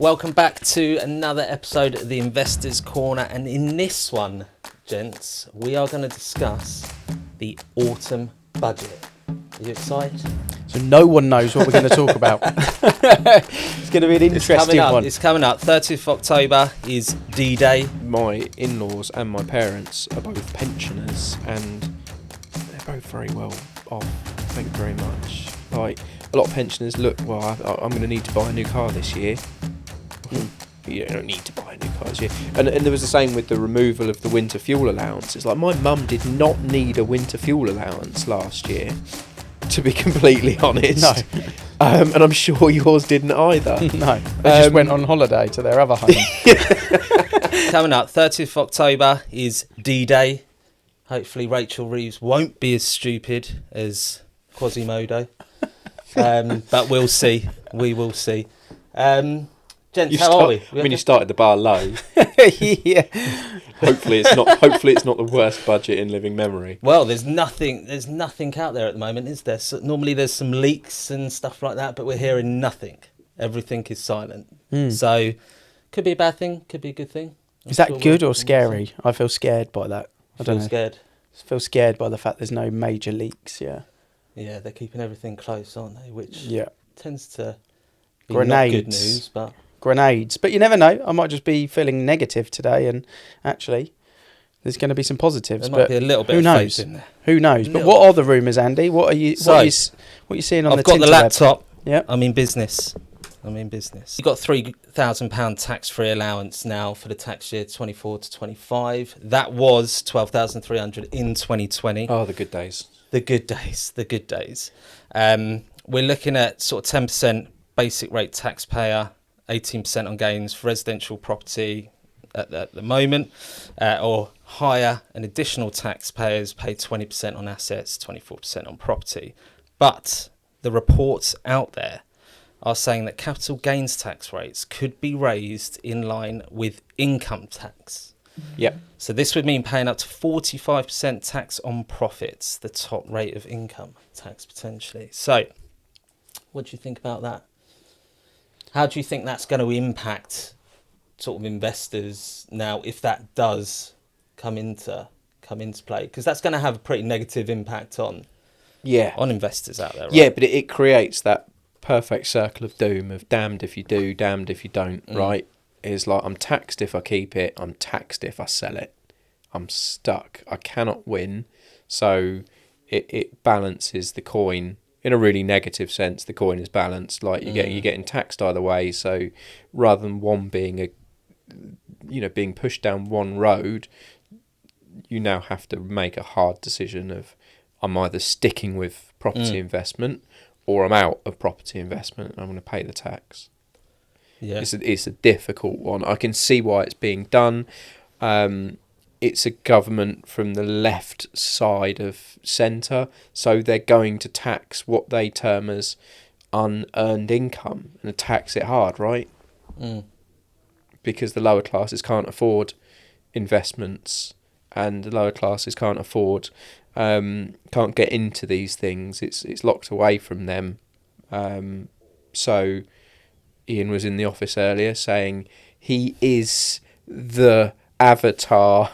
Welcome back to another episode of the Investors Corner, and in this one, gents, we are going to discuss the autumn budget. Are you excited? So no one knows what we're going to talk about. It's going to be an interesting one. It's coming up. 30th of October is D-Day. My in-laws and my parents are both pensioners, and they're both very well off. Thank you very much. Like, a lot of pensioners look, well, I'm going to need to buy a new car this year. You don't need to buy a new car this year. And there was the same with the removal of the winter fuel allowance. It's like, my mum did not need a winter fuel allowance last year, to be completely honest. No. And I'm sure yours didn't either. No, they just went on holiday to their other home. Coming up, 30th of October is D-Day. Hopefully Rachel Reeves won't be as stupid as Quasimodo. But we'll see. We will see. Gents, how are we? You started the bar low. Yeah. Hopefully it's not the worst budget in living memory. Well, there's nothing out there at the moment, is there? So normally there's some leaks and stuff like that, but we're hearing nothing. Everything is silent. So could be a bad thing, could be a good thing. Is that good or scary? I feel scared by that. I don't know. Scared. I feel scared by the fact there's no major leaks, yeah. Yeah, they're keeping everything close, aren't they? Which tends to be Grenades. not good news, but... Grenades. But you never know. I might just be feeling negative today, and actually there's going to be some positives. There might be a little bit of faith in there. Who knows? But what are the rumours, Andy? What are you seeing on the Tinterweb? I've got the laptop. Yeah. I'm in business. You've got £3,000 tax-free allowance now for the tax year 24 to 25. That was 12,300 in 2020. Oh, the good days. The good days. We're looking at sort of 10% basic rate taxpayer, 18% on gains for residential property at the moment, or higher, and additional taxpayers pay 20% on assets, 24% on property. But the reports out there are saying that capital gains tax rates could be raised in line with income tax. Yep. So this would mean paying up to 45% tax on profits, the top rate of income tax potentially. So what do you think about that? How do you think that's going to impact sort of investors now if that does come into play? Because that's going to have a pretty negative impact on investors out there, right? Yeah, but it creates that perfect circle of doom of damned if you do, damned if you don't, right? It's like, I'm taxed if I keep it, I'm taxed if I sell it. I'm stuck. I cannot win. So it balances the coin. In a really negative sense, the coin is balanced. Like you're getting taxed either way. So rather than one being being pushed down one road, you now have to make a hard decision of, I'm either sticking with property investment or I'm out of property investment and I'm going to pay the tax. Yeah, it's a difficult one. I can see why it's being done. It's a government from the left side of centre, so they're going to tax what they term as unearned income and tax it hard, right? Because the lower classes can't afford investments, and the lower classes can't get into these things. It's locked away from them. So Ian was in the office earlier saying he is the avatar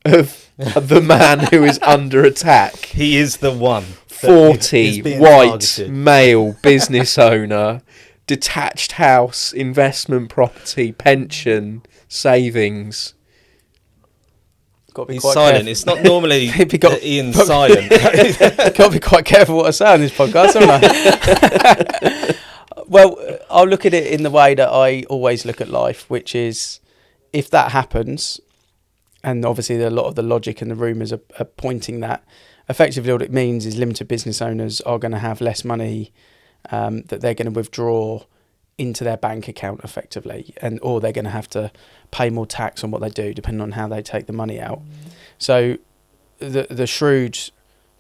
of the man who is under attack. He is the one. 40, white, male, business owner, detached house, investment property, pension, savings. Got to be He's quite silent. careful. It's not normally that Ian's silent. Got to be quite careful what I say on this podcast, haven't I? Well, I'll look at it in the way that I always look at life, which is, if that happens, and obviously a lot of the logic and the rumours are pointing that, effectively what it means is limited business owners are going to have less money that they're going to withdraw into their bank account effectively, or they're going to have to pay more tax on what they do depending on how they take the money out. So the shrewd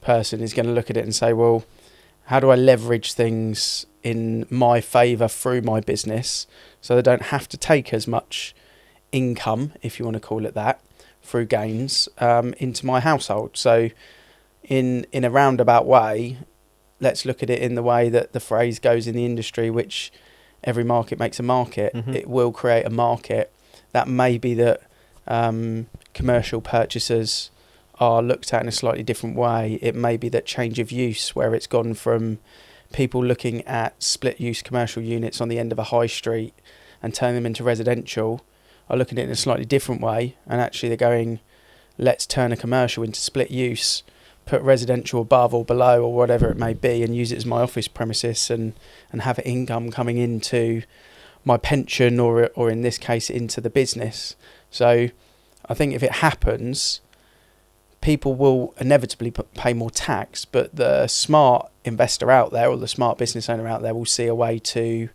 person is going to look at it and say, well, how do I leverage things in my favour through my business so they don't have to take as much income, if you want to call it that, through gains into my household. So in a roundabout way, let's look at it in the way that the phrase goes in the industry, which every market makes a market. It will create a market. That may be that commercial purchasers are looked at in a slightly different way. It may be that change of use, where it's gone from people looking at split use commercial units on the end of a high street and turning them into residential, are looking at it in a slightly different way, and actually they're going, let's turn a commercial into split use, put residential above or below or whatever it may be, and use it as my office premises and have income coming into my pension or in this case into the business. So I think if it happens, people will inevitably pay more tax, but the smart investor out there or the smart business owner out there will see a way to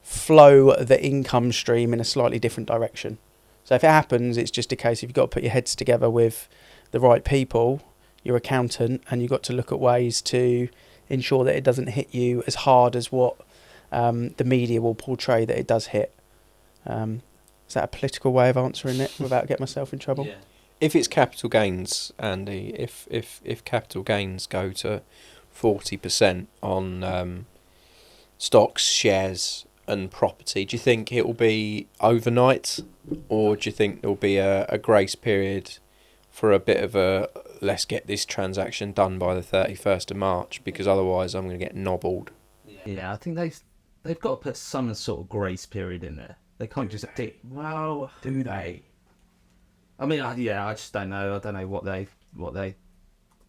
flow the income stream in a slightly different direction. So if it happens, it's just a case of you've got to put your heads together with the right people, your accountant, and you've got to look at ways to ensure that it doesn't hit you as hard as what the media will portray that it does hit. Is that a political way of answering it without getting myself in trouble? Yeah. If it's capital gains, Andy, if capital gains go to 40% on stocks, shares and property, do you think it will be overnight, or do you think there will be a grace period for a bit of a let's get this transaction done by the 31st of March, because otherwise I'm going to get nobbled? Yeah, I think they've got to put some sort of grace period in there. They can't just do. Well, do they? I mean, I just don't know. I don't know what they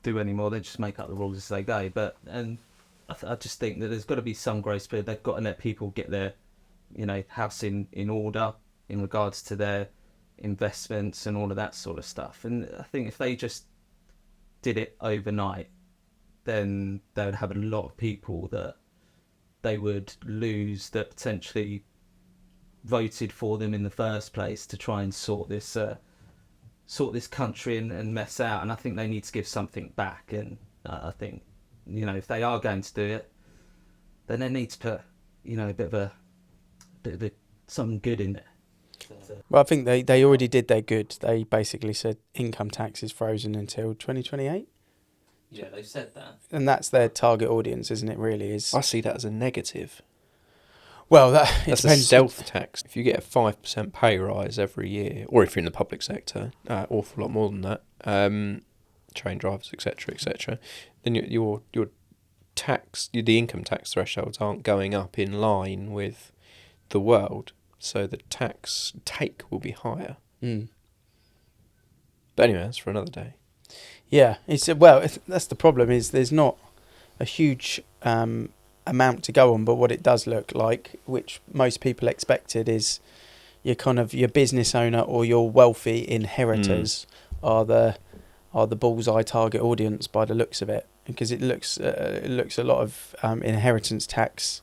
do anymore. They just make up the rules as they go. But I just think that there's got to be some grace period. They've got to let people get their, house in order in regards to their investments and all of that sort of stuff. And I think if they just did it overnight, then they would have a lot of people that they would lose that potentially voted for them in the first place to try and sort this country and mess out. And I think they need to give something back. And I think, if they are going to do it, then they need to put, a bit of something good in there. Well, I think they already did their good. They basically said income tax is frozen until 2028. Yeah, they've said that. And that's their target audience, isn't it, really? I see that as a negative. Well, that's a stealth tax. If you get a 5% pay rise every year, or if you're in the public sector, awful lot more than that, train drivers, etc., then your tax, the income tax thresholds aren't going up in line with the world, so the tax take will be higher. Mm. But anyway, that's for another day. Yeah, that's the problem, is there's not a huge amount to go on, but what it does look like, which most people expected, is your business owner or your wealthy inheritors are the bullseye target audience by the looks of it, because it looks a lot of inheritance tax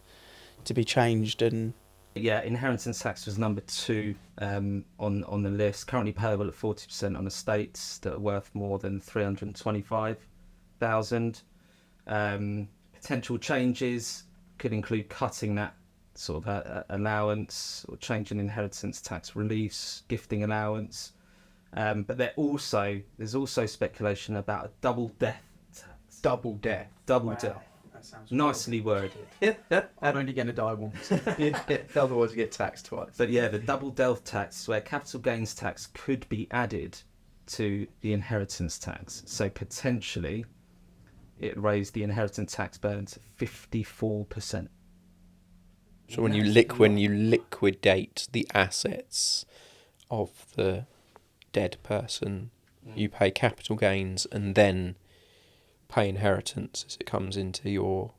to be changed. And inheritance tax was number 2 on the list, currently payable at 40% on estates that are worth more than 325,000. Potential changes could include cutting that sort of allowance, or changing inheritance tax reliefs, gifting allowance. But there's also speculation about a double death tax. Double death. Double death. That sounds Nicely worded. I'm only going to die once. Otherwise you get taxed twice. But yeah, the double death tax, where capital gains tax could be added to the inheritance tax. So potentially it raised the inheritance tax burden to 54%. So when you liquidate the assets of the dead person, you pay capital gains and then pay inheritance as it comes into your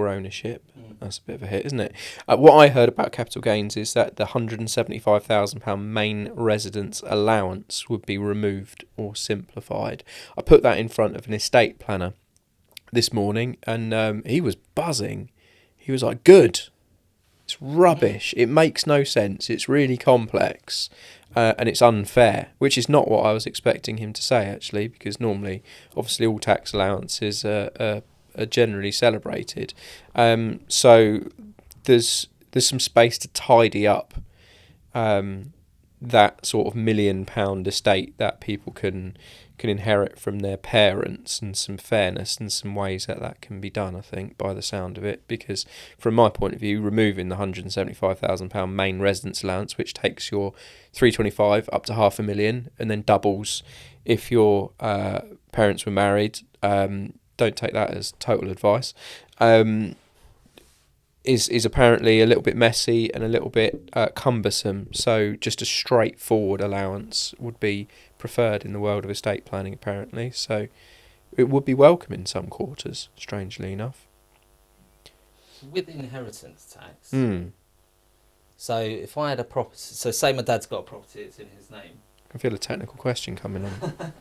ownership. That's a bit of a hit, isn't it? What I heard about capital gains is that the £175,000 main residence allowance would be removed or simplified. I put that in front of an estate planner this morning, and he was buzzing. He was like, good. It's rubbish. It makes no sense. It's really complex. And it's unfair, which is not what I was expecting him to say, actually, because normally, obviously, all tax allowances are generally celebrated. So there's some space to tidy up that sort of £1 million estate that people can can inherit from their parents, and some fairness and some ways that can be done, I think, by the sound of it. Because from my point of view, removing the £175,000 main residence allowance, which takes your 325 up to £500,000 and then doubles if your parents were married, don't take that as total advice, is apparently a little bit messy and a little bit cumbersome. So just a straightforward allowance would be preferred in the world of estate planning, apparently. So it would be welcome in some quarters, strangely enough. With inheritance tax, Mm. so if I had a property, so say my dad's got a property, it's in his name, I feel a technical question coming on.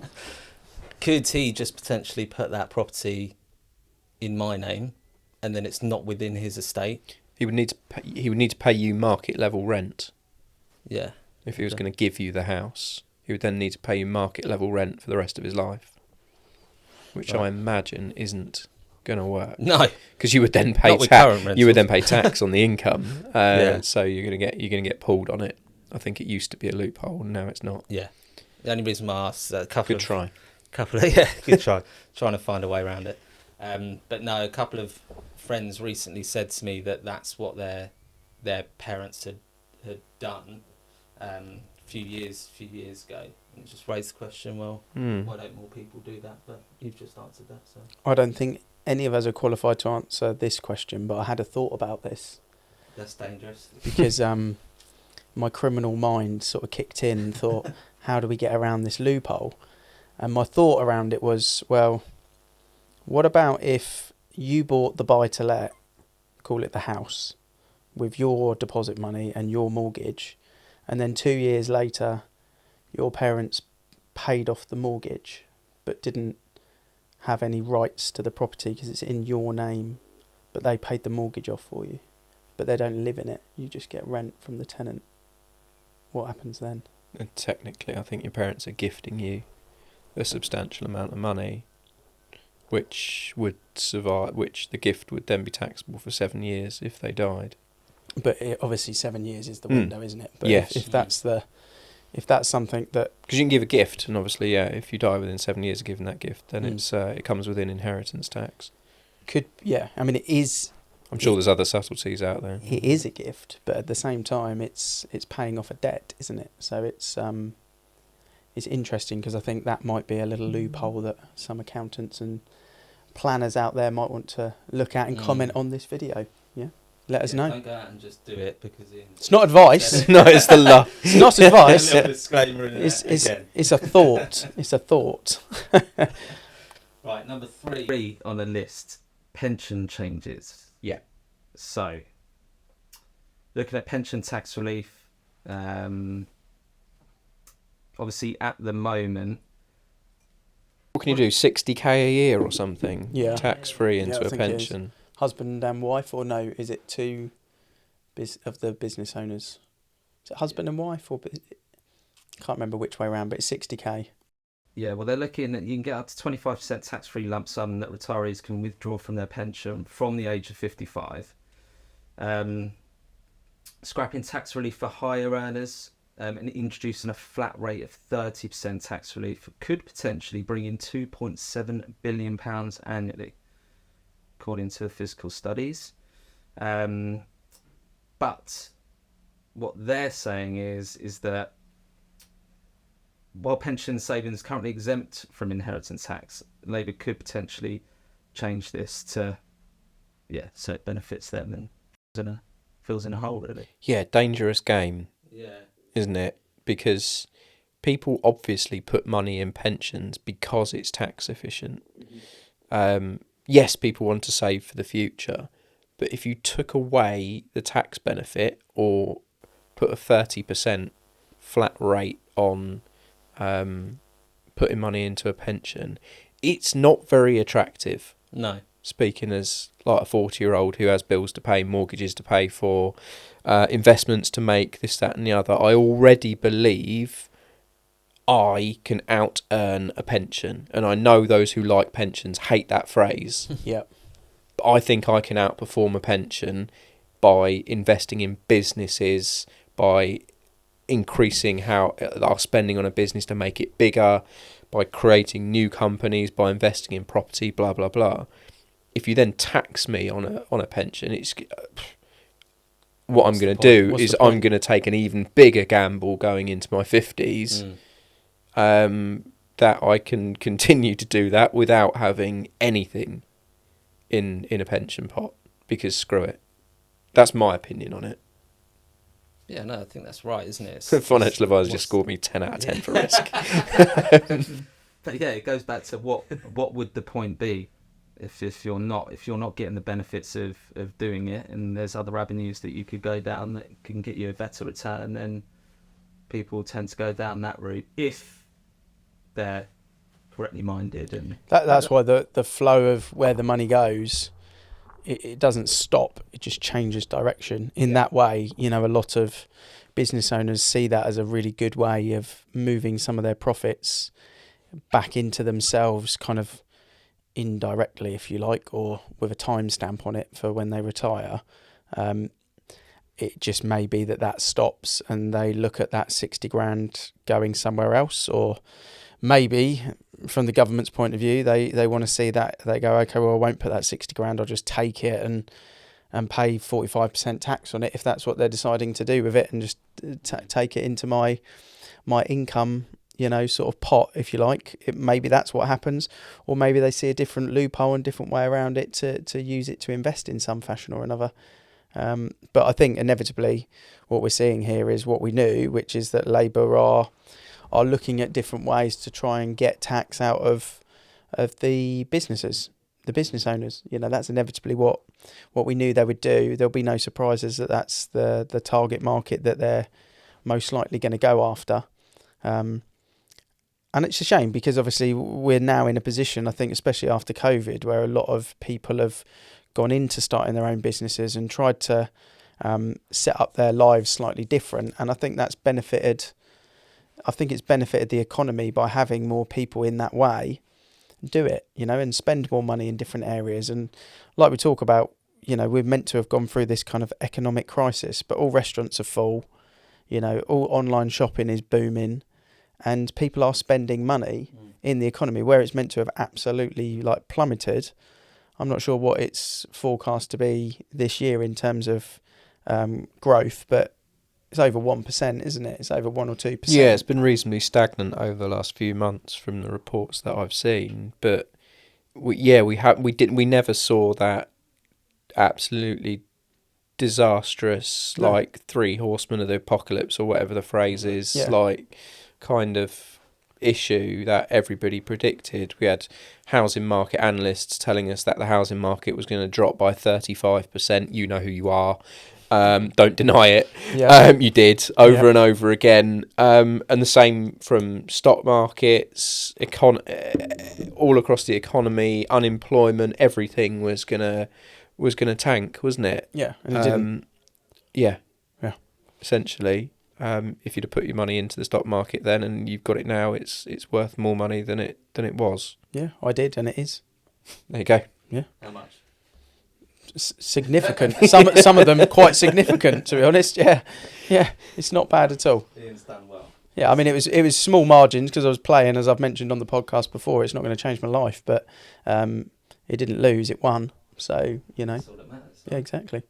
could he just potentially put that property in my name, and then it's not within his estate? He would need to pay you market level rent Yeah. if he was Okay. going to give you the house. He would then need to pay you market level rent for the rest of his life, which I Right. imagine isn't going to work. No. Because you would then pay Not with current tax. You would rentals. then pay tax on the income. Yeah. So you're gonna get pulled on it. I think it used to be a loophole, and now it's not. Yeah. The only reason I asked a couple Good of try. good try, trying to find a way around it. But no, a couple of friends recently said to me that that's what their parents had done a few years ago, and it just raised the question. Well, why don't more people do that? But you've just answered that, so I don't think any of us are qualified to answer this question, but I had a thought about this that's dangerous. because my criminal mind sort of kicked in and thought, how do we get around this loophole? And my thought around it was, well, what about if you bought the buy-to-let, call it the house, with your deposit money and your mortgage, and then 2 years later, your parents paid off the mortgage, but didn't have any rights to the property because it's in your name, but they paid the mortgage off for you, but they don't live in it. You just get rent from the tenant. What happens then? And technically, I think your parents are gifting you a substantial amount of money, which would survive. Which the gift would then be taxable for 7 years if they died. But obviously 7 years is the window, isn't it? But Yes. if that's something that Because you can give a gift, and obviously, yeah, if you die within 7 years of giving that gift, then it comes within inheritance tax. could, I mean, it is I'm sure there's other subtleties out there. it is a gift, but at the same time, it's paying off a debt, isn't it? So it's interesting because I think that might be a little loophole that some accountants and planners out there might want to look at and comment on this video. Yeah, let us know. Don't go out and just do it because It's not advice. No, it's the love. It's not advice. disclaimer in It's again. it's a thought. It's a thought. Right, number 3 on the list, pension changes. Yeah. So, looking at pension tax relief, obviously at the moment, What can you do? 60k a year or something? Yeah. Tax free into I a think it is. pension. Husband and wife, or no? Is it two of the business owners? Is it husband and wife, or can't remember which way around, but it's 60k. yeah, well, they're looking at you can get up to 25% tax-free lump sum that retirees can withdraw from their pension from the age of 55. Scrapping tax relief for higher earners and introducing a flat rate of 30% tax relief could potentially bring in £2.7 billion annually, according to the physical studies. But what they're saying is that while pension savings currently exempt from inheritance tax, Labour could potentially change this to, so it benefits them and fills in a hole, really. Yeah, dangerous game, Yeah. isn't it? Because people obviously put money in pensions because it's tax efficient. Yes, people want to save for the future, but if you took away the tax benefit or put a 30% flat rate on putting money into a pension, it's not very attractive. No. Speaking as like a 40-year-old who has bills to pay, mortgages to pay for, investments to make, this, that and the other, I already believe I can out-earn a pension. And I know those who like pensions hate that phrase. Yep. But I think I can outperform a pension by investing in businesses, by increasing our spending on a business to make it bigger, by creating new companies, by investing in property, blah blah blah. If you then tax me on a pension, it's what I'm going to do is I'm going to take an even bigger gamble going into my 50s. That I can continue to do that without having anything in a pension pot, because screw it. That's my opinion on it. Yeah, no, I think that's right, isn't it? Financial advisor just scored me 10 out of 10 for risk. But yeah, it goes back to what would the point be if you're not getting the benefits of doing it, and there's other avenues that you could go down that can get you a better return, then people tend to go down that route if they're correctly minded. And that's why the flow of where the money goes, it doesn't stop, it just changes direction. In that way, a lot of business owners see that as a really good way of moving some of their profits back into themselves, kind of indirectly, if you like, or with a timestamp on it for when they retire. It just may be that stops and they look at that 60 grand going somewhere else, or maybe from the government's point of view, they want to see that they go, okay, well, I won't put that 60 grand, I'll just take it and pay 45% tax on it if that's what they're deciding to do with it, and just take it into my income, sort of pot, if you like. Maybe that's what happens, or maybe they see a different loophole and different way around it to use it to invest in some fashion or another. But I think inevitably what we're seeing here is what we knew, which is that Labour are looking at different ways to try and get tax out of the businesses, the business owners. That's inevitably what we knew they would do. There'll be no surprises that's the target market that they're most likely going to go after. And it's a shame, because obviously we're now in a position, I think, especially after COVID, where a lot of people have gone into starting their own businesses and tried to set up their lives slightly different. And I think that's benefited. I think it's benefited the economy by having more people in that way do it, and spend more money in different areas. And like we talk about, we're meant to have gone through this kind of economic crisis, but all restaurants are full, all online shopping is booming, and people are spending money in the economy where it's meant to have absolutely plummeted. I'm not sure what it's forecast to be this year in terms of growth, but it's over 1%, isn't it? It's over 1 or 2%. Yeah, it's been reasonably stagnant over the last few months from the reports that I've seen. But we never saw that absolutely disastrous, three horsemen of the apocalypse, or whatever the phrase is, kind of issue that everybody predicted. We had housing market analysts telling us that the housing market was going to drop by 35%. You know who you are. Don't deny it. You did over and over again. And the same from stock markets, all across the economy, unemployment, everything was gonna tank, wasn't it? Yeah, and it didn't. Yeah. Essentially, if you'd have put your money into the stock market then, and you've got it now, it's worth more money than it was. Yeah, I did, and it is. There you go. Yeah. how much? Significant. Some of them quite significant, to be honest. Yeah, it's not bad at all. Ian's done well. Yeah, I mean, it was small margins because I was playing, as I've mentioned on the podcast before. It's not going to change my life, but it didn't lose; it won. So That's all that matters. Yeah, exactly.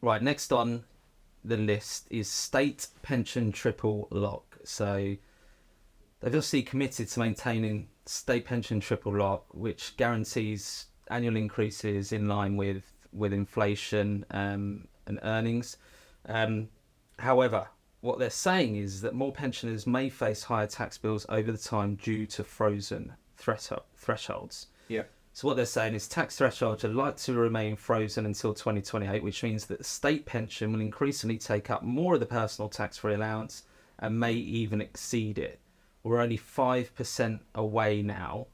Right, next on the list is state pension triple lock. So they've obviously committed to maintaining state pension triple lock, which guarantees annual increases in line with inflation and earnings. However, what they're saying is that more pensioners may face higher tax bills over the time due to frozen thresholds. Yeah. So what they're saying is tax thresholds are likely to remain frozen until 2028, which means that the state pension will increasingly take up more of the personal tax-free allowance and may even exceed it. We're only 5% away now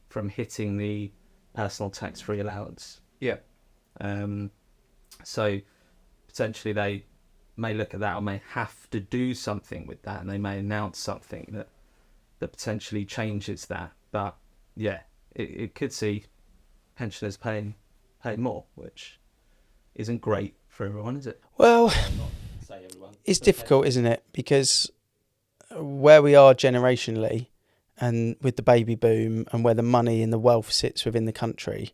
from hitting the personal tax-free allowance. Yeah. So potentially they may look at that or may have to do something with that, and they may announce something that potentially changes that. But yeah, it could see pensioners paying more, which isn't great for everyone, is it? Well, Say everyone. it's difficult, isn't it? Because where we are generationally, and with the baby boom and where the money and the wealth sits within the country,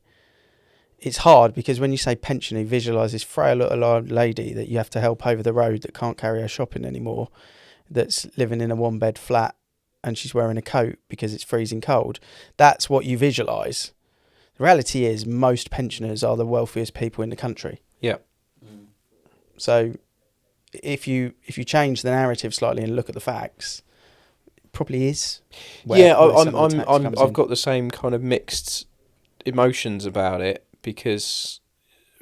it's hard because when you say pensioner, you visualise this frail little old lady that you have to help over the road that can't carry her shopping anymore, that's living in a one-bed flat and she's wearing a coat because it's freezing cold. That's what you visualise. The reality is most pensioners are the wealthiest people in the country. Yeah. So if you change the narrative slightly and look at the facts, it probably is. I've got the same kind of mixed emotions about it because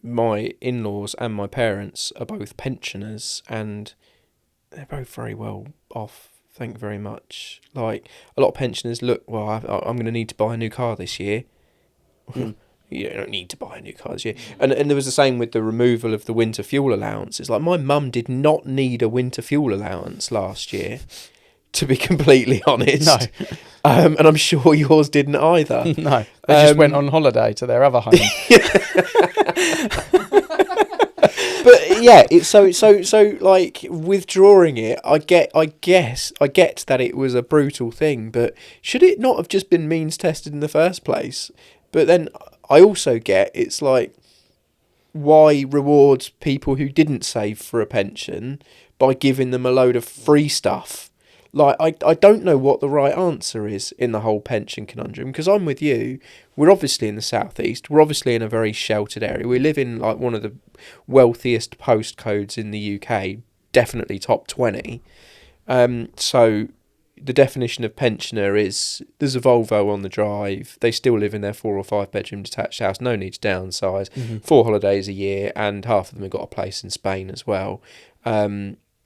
my in-laws and my parents are both pensioners and they're both very well off. Thank you very much. Like a lot of pensioners look, well, I'm going to need to buy a new car this year. You don't need to buy a new car this year. And there was the same with the removal of the winter fuel allowance. It's like my mum did not need a winter fuel allowance last year, to be completely honest. No. And I'm sure yours didn't either. No. They just went on holiday to their other home. But yeah, it's so like withdrawing it, I get that it was a brutal thing, but should it not have just been means tested in the first place? But then I also get it's like, why reward people who didn't save for a pension by giving them a load of free stuff? Like, I don't know what the right answer is in the whole pension conundrum, because I'm with you. We're obviously in the southeast. We're obviously in a very sheltered area. We live in like one of the wealthiest postcodes in the UK, definitely top 20. So the definition of pensioner is there's a Volvo on the drive. They still live in their 4 or 5 bedroom detached house. No need to downsize. 4 holidays a year, and half of them have got a place in Spain as well.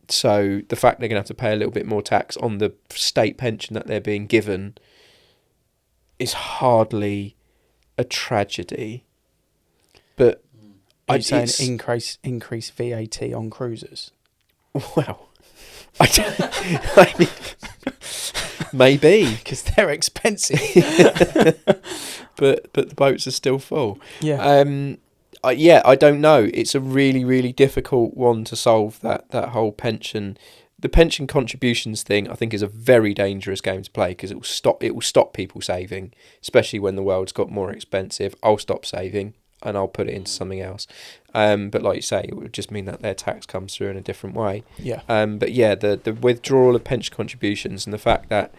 So the fact they're going to have to pay a little bit more tax on the state pension that they're being given is hardly a tragedy. But Are you saying increase VAT on cruisers? Well, I mean, maybe Because they're expensive. but the boats are still full. Yeah. I don't know. It's a really, really difficult one to solve, that whole pension. The pension contributions thing, I think, is a very dangerous game to play because it will stop people saving, especially when the world's got more expensive. I'll stop saving and I'll put it into something else. But like you say, it would just mean that their tax comes through in a different way. Yeah. But yeah, the withdrawal of pension contributions and the fact that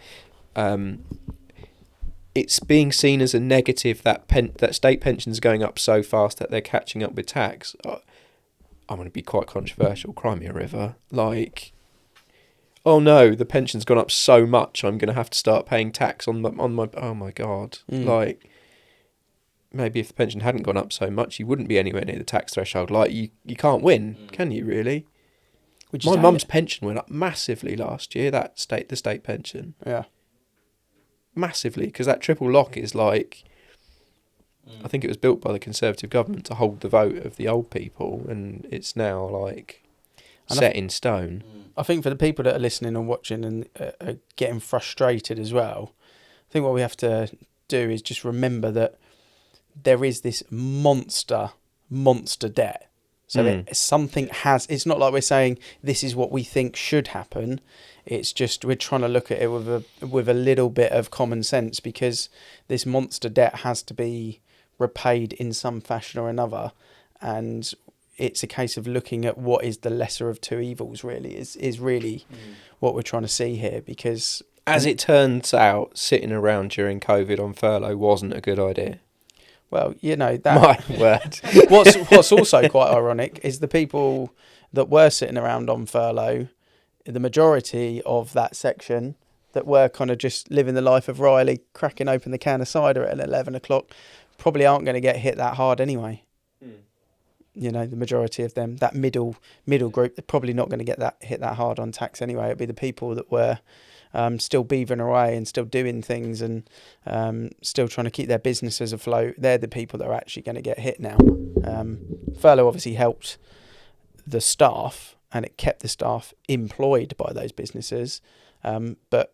it's being seen as a negative that state pensions are going up so fast that they're catching up with tax. I'm going to be quite controversial. Cry me a river. Like, oh no, the pension's gone up so much, I'm going to have to start paying tax on my. Oh my god! Like, maybe if the pension hadn't gone up so much, you wouldn't be anywhere near the tax threshold. Like, you can't win, can you? Really? My mum's pension went up massively last year. The state pension. Yeah. Massively, because that triple lock is like, I think it was built by the Conservative government to hold the vote of the old people, and it's now like set in stone. I think for the people that are listening and watching and are getting frustrated as well, I think what we have to do is just remember that there is this monster debt. So it's not like we're saying this is what we think should happen. It's just we're trying to look at it with a little bit of common sense, because this monster debt has to be repaid in some fashion or another, and it's a case of looking at what is the lesser of two evils. Really, is really what we're trying to see here. Because as it turns out, sitting around during COVID on furlough wasn't a good idea. Well, you know that. My word. What's also quite ironic is the people that were sitting around on furlough, the majority of that section that were kind of just living the life of Riley, cracking open the can of cider at 11 o'clock, probably aren't going to get hit that hard anyway. You know, the majority of them, that middle group, they're probably not going to get hit that hard on tax anyway. It'd be the people that were still beavering away and still doing things and still trying to keep their businesses afloat. They're the people that are actually going to get hit now. Furlough obviously helped the staff, and it kept the staff employed by those businesses. But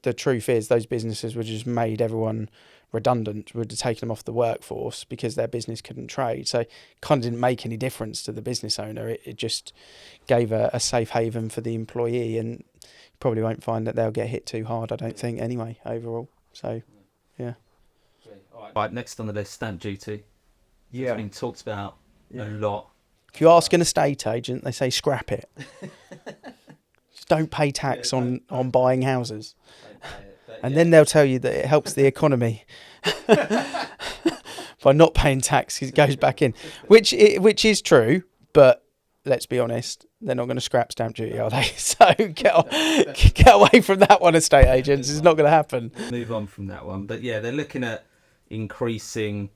the truth is those businesses were just made everyone redundant, would have taken them off the workforce because their business couldn't trade. So it kind of didn't make any difference to the business owner. It just gave a safe haven for the employee, and probably won't find that they'll get hit too hard, I don't think, anyway, overall. So, yeah. Right, next on the list, stamp duty. It's been talked about a lot. If you ask an estate agent, they say scrap it. Just don't pay tax on buying houses. And then they'll tell you that it helps the economy by not paying tax, it goes back in, which is true. But let's be honest, they're not going to scrap stamp duty, are they? So get away from that one, estate agents. It's not going to happen. Move on from that one. But yeah, they're looking at increasing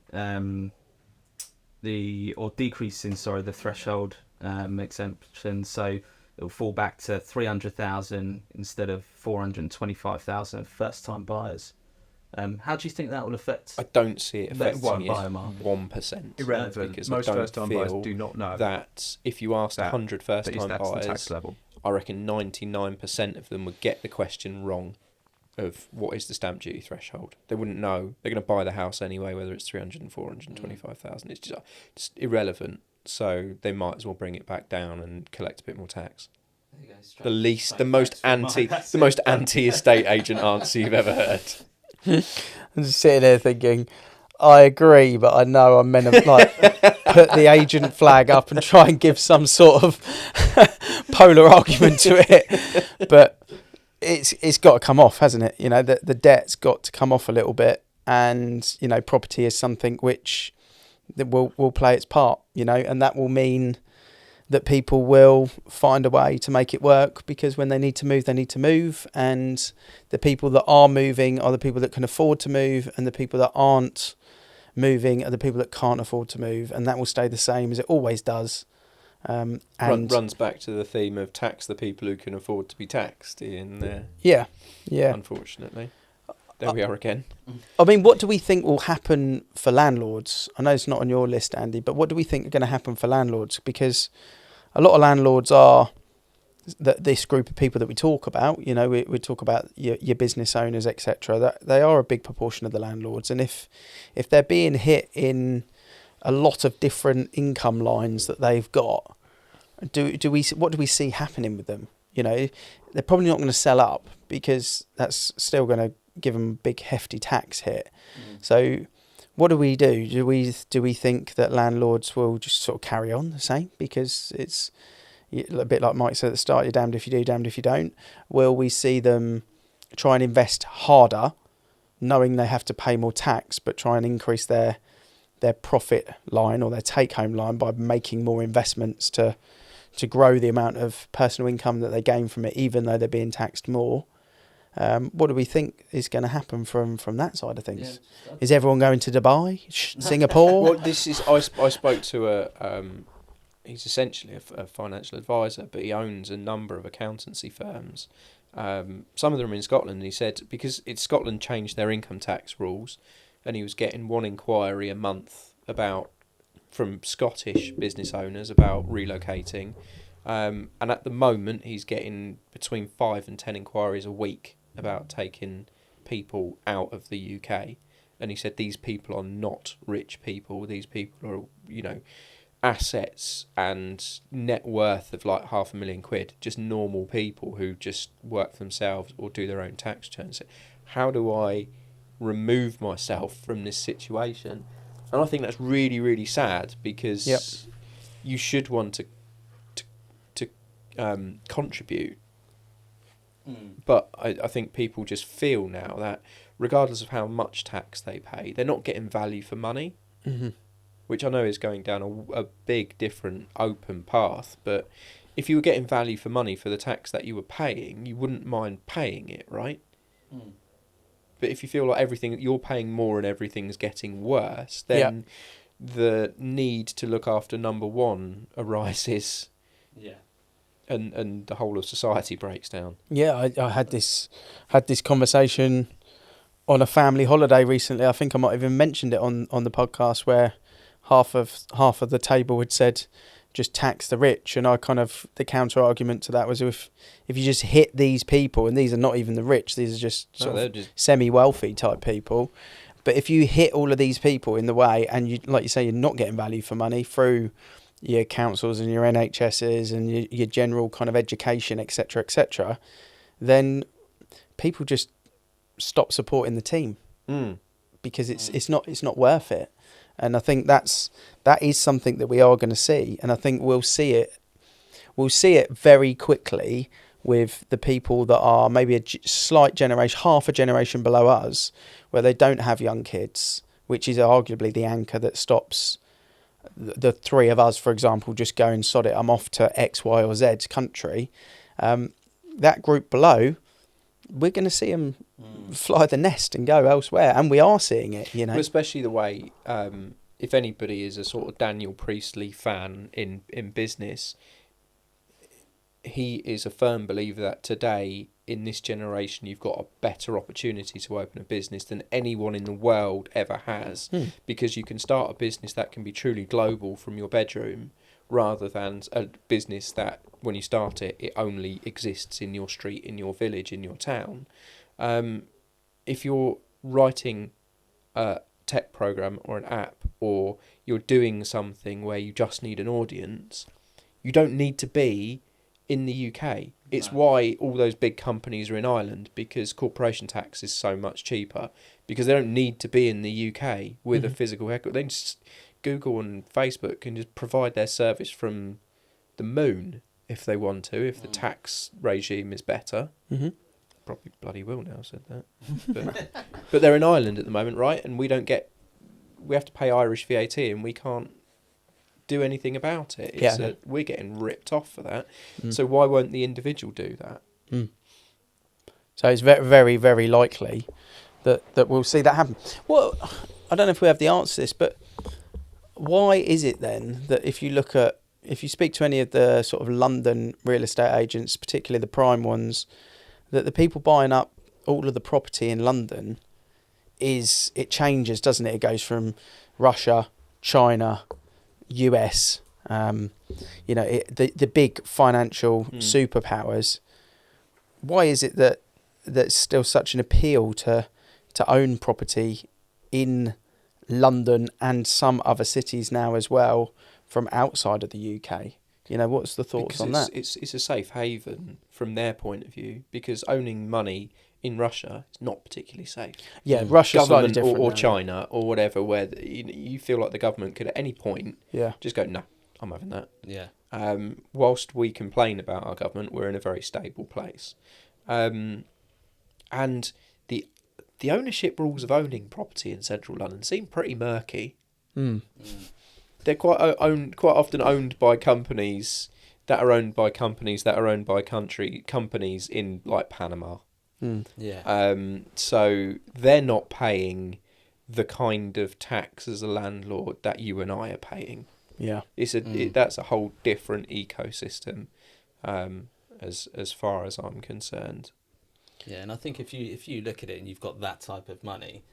decreasing the threshold exemption. So it'll fall back to 300,000 instead of 425,000 first-time buyers. How do you think that will affect? I don't see it affecting won't buy a market. 1%. Irrelevant. Because Most I don't first-time buyers feel do not know that if you asked 100 that is first-time that's the buyers, tax level. I reckon 99% of them would get the question wrong of what is the stamp duty threshold. They wouldn't know. They're going to buy the house anyway, whether it's 300 and 425,000. It's just irrelevant. So they might as well bring it back down and collect a bit more tax. The most anti-estate agent answer you've ever heard. I'm just sitting there thinking, I agree, but I know I'm meant to put the agent flag up and try and give some sort of polar argument to it. But it's got to come off, hasn't it? You know, the debt's got to come off a little bit, and you know, property is something which that will play its part. You know, and that will mean that people will find a way to make it work, because when they need to move, and the people that are moving are the people that can afford to move, and the people that aren't moving are the people that can't afford to move, and that will stay the same as it always does. And runs back to the theme of tax the people who can afford to be taxed in there. Yeah. Unfortunately. There we are again. I mean, what do we think will happen for landlords? I know it's not on your list, Andy, but what do we think are going to happen for landlords? Because a lot of landlords are this group of people that we talk about. You know, we talk about your business owners, etc. That they are a big proportion of the landlords, and if they're being hit in a lot of different income lines that they've got, what do we see happening with them? You know, they're probably not going to sell up, because that's still going to give them a big hefty tax hit. So what do we do? Do we think that landlords will just sort of carry on the same, because it's a bit like Mike said at the start, you're damned if you do, damned if you don't? Will we see them try and invest harder, knowing they have to pay more tax, but try and increase their profit line or their take-home line by making more investments to grow the amount of personal income that they gain from it, even though they're being taxed more? What do we think is going to happen from that side of things? Yeah, is everyone going to Dubai, Singapore? Well, this is. I spoke to he's essentially a financial advisor, but he owns a number of accountancy firms. Some of them are in Scotland. And he said because Scotland changed their income tax rules, and he was getting one inquiry a month from Scottish business owners about relocating. And at the moment, he's getting between 5 and 10 inquiries a week about taking people out of the UK. And he said these people are not rich people. These people are, you know, assets and net worth of like £500,000, just normal people who just work for themselves or do their own tax returns. How do I remove myself from this situation? And I think that's really, really sad, because you should want to contribute. But I think people just feel now that regardless of how much tax they pay, they're not getting value for money, which I know is going down a big, different, open path. But if you were getting value for money for the tax that you were paying, you wouldn't mind paying it, right? But if you feel like you're paying more and everything's getting worse, then the need to look after number one arises. Yeah. And the whole of society breaks down. Yeah, I had this conversation on a family holiday recently. I think I might have even mentioned it on the podcast, where half of the table had said just tax the rich, and the counter argument to that was if you just hit these people, and these are not even the rich, these are just semi-wealthy type people, but if you hit all of these people in the way, and you, like you say, you're not getting value for money through your councils and your NHSs and your general kind of education, etc., then people just stop supporting the team Mm. because it's not worth it. And I think that is something that we are going to see, and I think we'll see it very quickly with the people that are maybe slight generation, half a generation below us, where they don't have young kids, which is arguably the anchor that stops the three of us, for example, just going, sod it, I'm off to X, Y, or Z country. That group below, we're going to see them fly the nest and go elsewhere, and we are seeing it, you know. Well, especially the way, if anybody is a sort of Daniel Priestley fan in business, he is a firm believer that today, in this generation, you've got a better opportunity to open a business than anyone in the world ever has, because you can start a business that can be truly global from your bedroom, rather than a business that, when you start it, it only exists in your street, in your village, in your town. If you're writing a tech program or an app, or you're doing something where you just need an audience, you don't need to be in the UK. It's why all those big companies are in Ireland, because corporation tax is so much cheaper, because they don't need to be in the UK with a physical headquarters. They just, Google and Facebook can just provide their service from the moon if they want to, if the tax regime is better. Probably bloody will now, said that. But they're in Ireland at the moment, right? And we have to pay Irish VAT, and we can't do anything about it. We're getting ripped off for that. So why won't the individual do that? So it's very, very, very likely that we'll see that happen. Well, I don't know if we have the answer to this, but why is it then that if you speak to any of the sort of London real estate agents, particularly the prime ones, that the people buying up all of the property in London it changes, doesn't it? It goes from Russia, China, US, the big financial superpowers. Why is it that that's still such an appeal to own property in London and some other cities now as well from outside of the UK? You know, what's the thoughts on that? It's a safe haven from their point of view, because owning money in Russia is not particularly safe. Yeah, Russia's slightly Government different. or now, China or whatever, where you feel like the government could at any point just go, no, I'm having that. Yeah. Whilst we complain about our government, we're in a very stable place. And the ownership rules of owning property in central London seem pretty murky. They're quite often owned by companies that are owned by companies that are owned by companies in like Panama. So they're not paying the kind of tax as a landlord that you and I are paying. Yeah, that's a whole different ecosystem, as far as I'm concerned. Yeah, and I think if you look at it and you've got that type of money,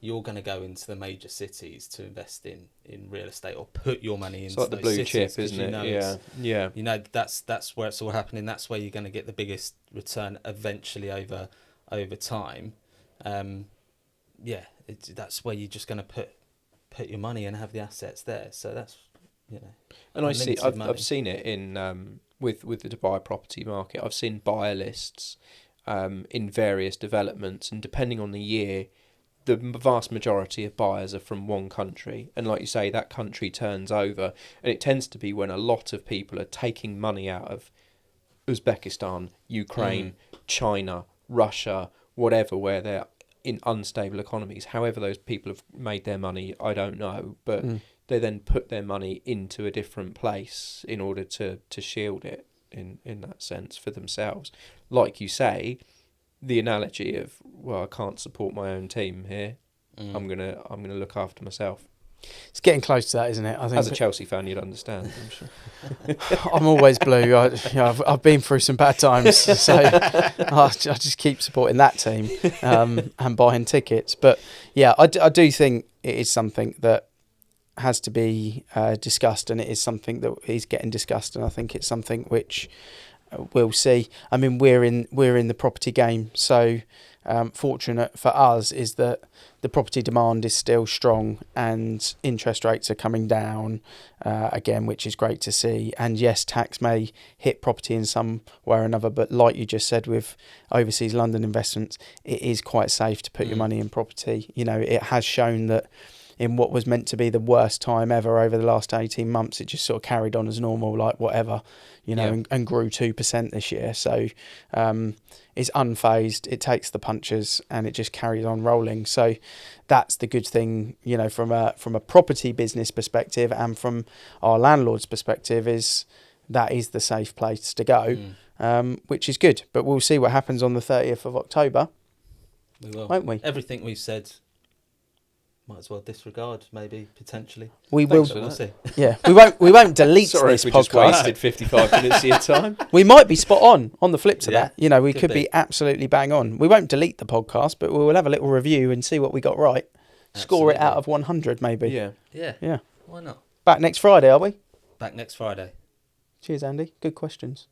you're going to go into the major cities to invest in real estate, or put your money into it's like the blue chip, isn't it? Yeah. You know, that's where it's all happening. That's where you're going to get the biggest return eventually over time. That's where you're just going to put your money and have the assets there. So that's, you know. And I've seen it in with the Dubai property market. I've seen buyer lists in various developments, and depending on the year, the vast majority of buyers are from one country, and like you say, that country turns over, and it tends to be when a lot of people are taking money out of Uzbekistan, Ukraine, China, Russia, whatever, where they're in unstable economies. However those people have made their money, I don't know, but they then put their money into a different place in order to shield it in that sense for themselves. Like you say, the analogy of, well, I can't support my own team here. I'm gonna look after myself. It's getting close to that, isn't it? I think as a Chelsea fan, you'd understand. I'm sure. I'm always blue. I've been through some bad times, so I just keep supporting that team and buying tickets. But yeah, I do think it is something that has to be discussed, and it is something that is getting discussed, and I think it's something which we'll see. I mean, we're in the property game, so fortunate for us is that the property demand is still strong and interest rates are coming down again, which is great to see. And yes, tax may hit property in some way or another, but like you just said, with overseas London investments, it is quite safe to put your money in property. You know, it has shown that in what was meant to be the worst time ever over the last 18 months, it just sort of carried on as normal, like whatever, you know, and grew 2% this year. So it's unfazed, it takes the punches and it just carries on rolling. So that's the good thing, you know, from a property business perspective and from our landlord's perspective, is that is the safe place to go, which is good. But we'll see what happens on the 30th of October. We will. Won't we? Everything we've said, might as well disregard, maybe, potentially. We Thanks will. for We'll see. Yeah, we won't delete Sorry this if we just podcast. wasted 55 minutes of your time. We might be spot on the flip to Yeah, that. You know, we could could be. be absolutely bang on. We won't delete the podcast, but we'll have a little review and see what we got right. Score it out of 100, maybe. Yeah. Yeah. Yeah. Why not? Back next Friday, are we? Back next Friday. Cheers, Andy. Good questions.